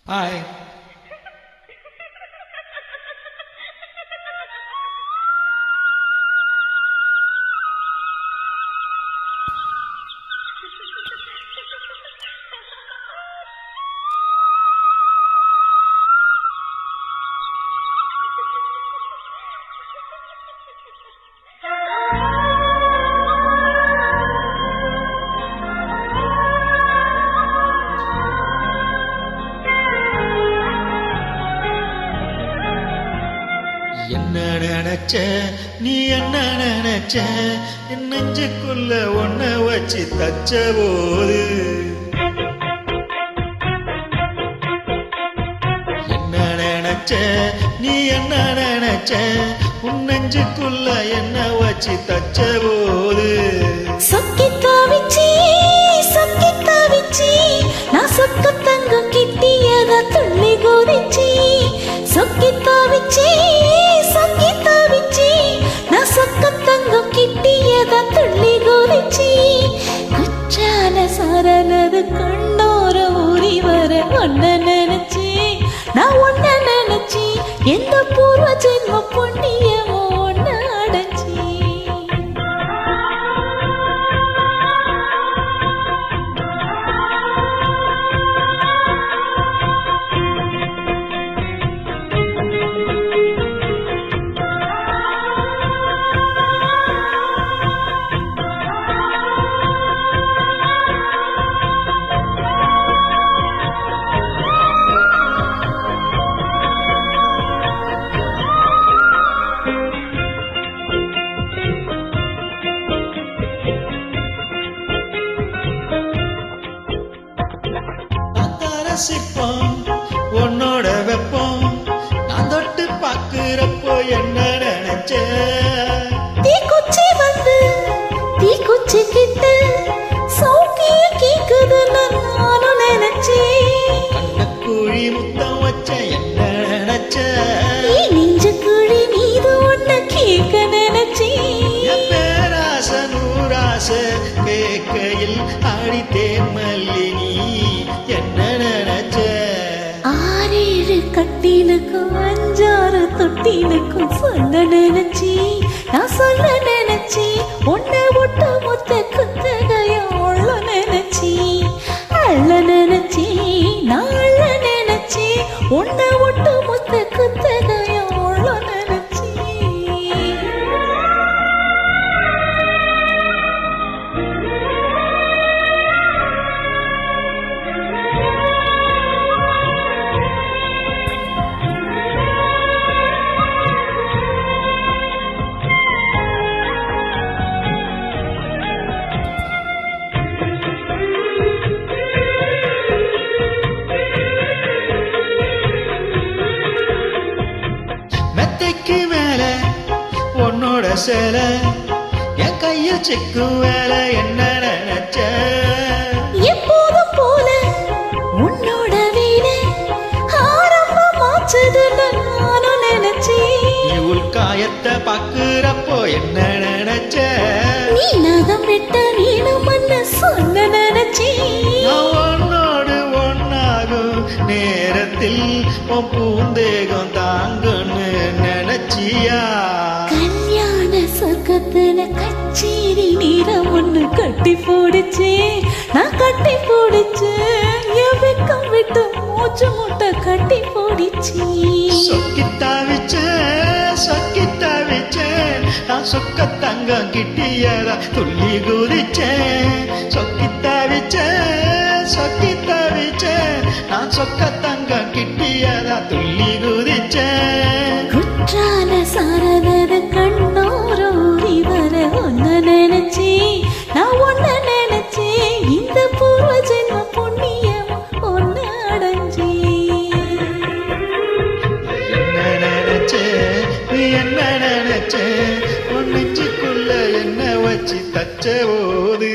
Hi. என்ன நினைச்ச நீ என்ன நினைச்ச என் நெஞ்சுக்குள்ள ஒன்ன வச்சு தச்ச போது என்ன நினைச்ச நீ என்ன நினைச்ச உன் நெஞ்சுக்குள்ள என்ன வச்சு தச்ச போது சொக்கி தாவிச்சி நான் சொக்க தங்கம் கிட்டியத துள்ளி குதிச்சி சொக்கி தாவிச்சி நான் சொக்க தங்கம் கிட்டியத துள்ளி குதிச்சி குற்றால சாரனது கண்ணோர ஊறி வர ஒன்ன நினைச்சி நான் ஒன்ன நினைச்சி எந்த பூர்வ ஜென்ம புண்ணியமோ ஒன்ன அடைச்சி ரசிப்போம் உன்னோட வெப்பம் நான் தொட்டு பாக்குறப்போ என்ன நினைச்ச தீக்குச்சி வந்து தீக்குச்சி கிட்ட சௌக்கிய கேக்குது நானும் நினைச்சேன் கண்ணக்குழி முத்தம் வச்ச என்ன நினைச்ச நெஞ்சு குழி மீது ஒன்ன கேட்க நினைச்சேன் என் பேராச நூராச கேக்கையில் ஆடித்தேன் மல்லினி என்ன நினைச்ச ஆறேழு கட்டிலுக்கும் அஞ்சாறு தொட்டிலுக்கும் சொல்ல நினைச்சி நான் சொல்ல நினைச்சி உன்னை ஒட்டு மொத்த குத்தகையும் உள்ள நினைச்சி அள்ள நினைச்சி நான் அள்ள நினைச்சி உன்னை ஒட்டு மொத்த குத்தகையும் உள்ள நினைச்சி மெத்தைக்கு மேல உன்னோட சேல என் கையில் சிக்கும் வேலை என்ன நினைச்ச எப்போதும் போல உன்னோட வீடு ஆரம்பமாச்சது நானும் நினைச்சேன் இவுள் காயத்தை பாக்குறப்போ என்ன நினைச்ச நீ நகம் விட்ட வேணும்னு சொல்ல நினைச்சேன் நான் உன்னோடு ஒன்னாகும் நேரத்தில் உன் பூந்தேகம் தாங்குன்னு நினைச்சியா கல்யாண சொர்க்கத்துல கச்சேரி நேரம் ஒண்ணு கட்டி போடுச்சேன் நான் கட்டி போடுச்சேன் என் வெக்கம் விட்டு மூச்சு முட்டை கட்டி போடுச்சு சொக்கித்தாவிச்சேன் நான் சொக்க தங்கம் கிட்டியதா துள்ளி குதிச்சேன் சொக்கித்தாவிச்சேன் நான் சொக்க தங்கம் கிட்டியதா துள்ளி குதிச்சேன் குற்றால சாரதது கண்ணோரோரி வர ஒன்ன நினைச்சி நான் ஒன்ன நினைச்சி இந்த பூர்வ ஜென்ம புண்ணியம் ஒன்ன அடைஞ்சி என்ன நினைச்ச நீ என்ன நினைச்ச உன் நெஞ்சுக்குள்ள என்ன வச்சு தச்ச போது